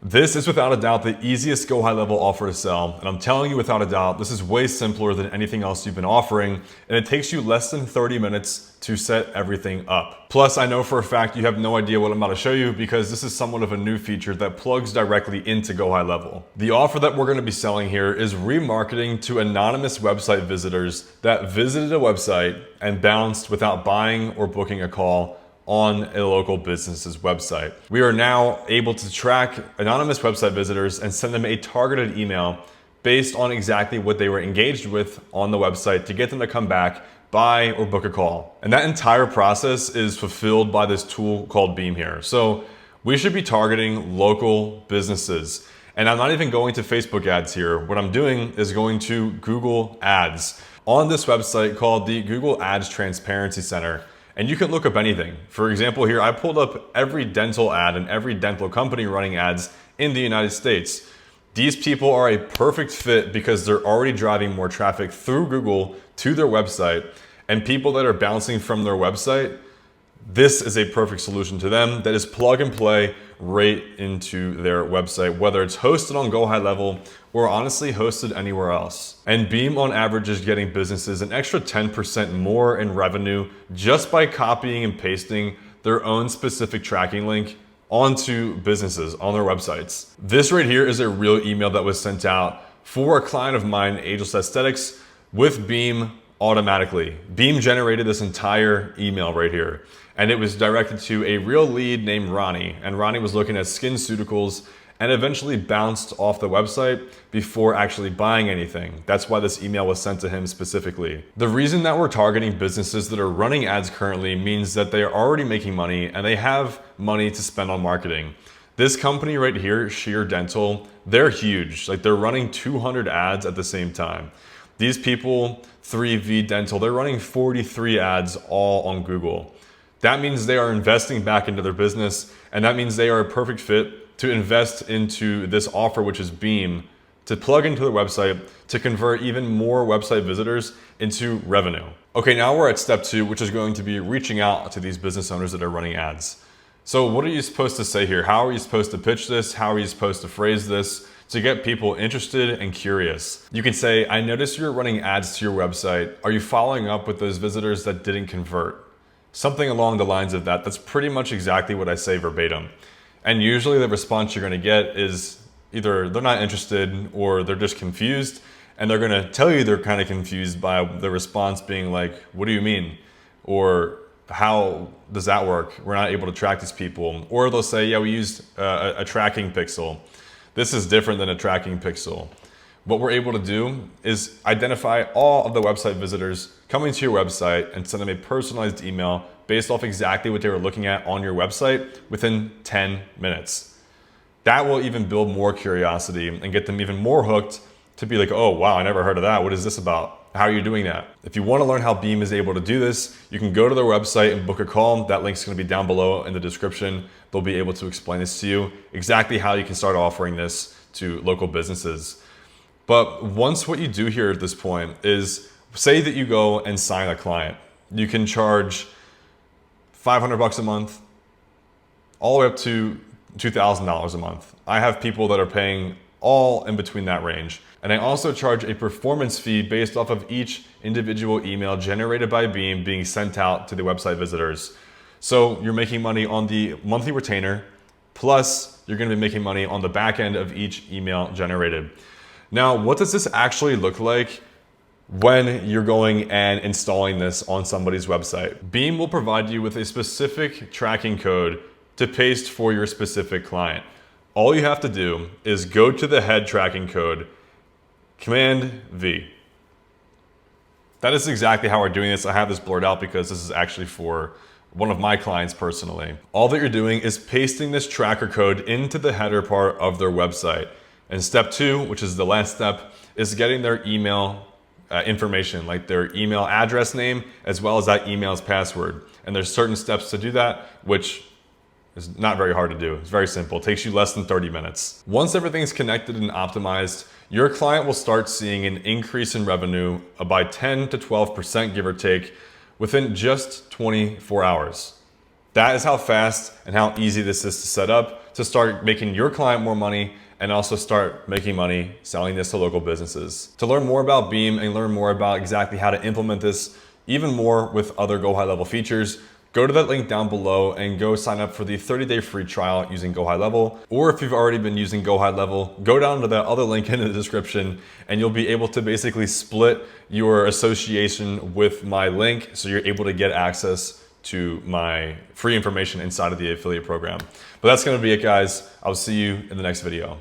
This is without a doubt the easiest go high level offer to sell. And I'm telling you without a doubt, this is way simpler than anything else you've been offering. And it takes you less than 30 minutes to set everything up. Plus, I know for a fact you have no idea what I'm about to show you because this is somewhat of a new feature that plugs directly into Go High Level. The offer that we're going to be selling here is remarketing to anonymous website visitors that visited a website and bounced without buying or booking a call on a local business's website. We are now able to track anonymous website visitors and send them a targeted email based on exactly what they were engaged with on the website to get them to come back, buy, or book a call. And that entire process is fulfilled by this tool called Beam here. So we should be targeting local businesses. And I'm not even going to Facebook ads here. What I'm doing is going to Google Ads on this website called the Google Ads Transparency Center. And you can look up anything. For example, here I pulled up every dental ad and every dental company running ads in the United States. These people are a perfect fit because they're already driving more traffic through Google to their website. And people that are bouncing from their website, this is a perfect solution to them that is plug and play right into their website, whether it's hosted on Go High Level or honestly hosted anywhere else. And Beam on average is getting businesses an extra 10% more in revenue just by copying and pasting their own specific tracking link onto businesses on their websites. This right here is a real email that was sent out for a client of mine, Ageless Aesthetics, with Beam automatically. Beam generated this entire email right here. And it was directed to a real lead named Ronnie. And Ronnie was looking at SkinCeuticals and eventually bounced off the website before actually buying anything. That's why this email was sent to him specifically. The reason that we're targeting businesses that are running ads currently means that they are already making money and they have money to spend on marketing. This company right here, Sheer Dental, they're huge. Like they're running 200 ads at the same time. These people, 3V Dental, they're running 43 ads all on Google. That means they are investing back into their business, and that means they are a perfect fit to invest into this offer, which is Beam, to plug into their website to convert even more website visitors into revenue. Okay, now we're at step 2, which is going to be reaching out to these business owners that are running ads. So what are you supposed to say here? How are you supposed to pitch this? How are you supposed to phrase this to get people interested and curious? You can say, I noticed you're running ads to your website. Are you following up with those visitors that didn't convert? Something along the lines of that. That's pretty much exactly what I say verbatim. And usually the response you're gonna get is either they're not interested or they're just confused, and they're gonna tell you they're kind of confused by the response being like, what do you mean? Or how does that work? We're not able to track these people. Or they'll say, yeah, we used a tracking pixel. This is different than a tracking pixel. What we're able to do is identify all of the website visitors coming to your website and send them a personalized email based off exactly what they were looking at on your website within 10 minutes. That will even build more curiosity and get them even more hooked to be like, oh, wow, I never heard of that. What is this about? How are you doing that? If you want to learn how Beam is able to do this, you can go to their website and book a call. That link's going to be down below in the description. They'll be able to explain this to you, exactly how you can start offering this to local businesses. But once what you do here at this point is say that you go and sign a client. You can charge $500 a month, all the way up to $2,000 a month. I have people that are paying all in between that range. And I also charge a performance fee based off of each individual email generated by Beam being sent out to the website visitors. So you're making money on the monthly retainer, plus you're going to be making money on the back end of each email generated. Now, what does this actually look like when you're going and installing this on somebody's website? Beam will provide you with a specific tracking code to paste for your specific client. All you have to do is go to the head tracking code, Command V. That is exactly how we're doing this. I have this blurred out because this is actually for one of my clients personally. All that you're doing is pasting this tracker code into the header part of their website. And step 2, which is the last step, is getting their email information, like their email address name, as well as that email's password. And there's certain steps to do that, which is not very hard to do. It's very simple. It takes you less than 30 minutes. Once everything's connected and optimized, your client will start seeing an increase in revenue by 10 to 12%, give or take, within just 24 hours. That is how fast and how easy this is to set up to start making your client more money and also start making money selling this to local businesses. To learn more about Beam and learn more about exactly how to implement this even more with other Go High Level features, go to that link down below and go sign up for the 30-day free trial using Go High Level. Or if you've already been using Go High Level, go down to that other link in the description and you'll be able to basically split your association with my link so you're able to get access to my free information inside of the affiliate program. But that's gonna be it, guys. I'll see you in the next video.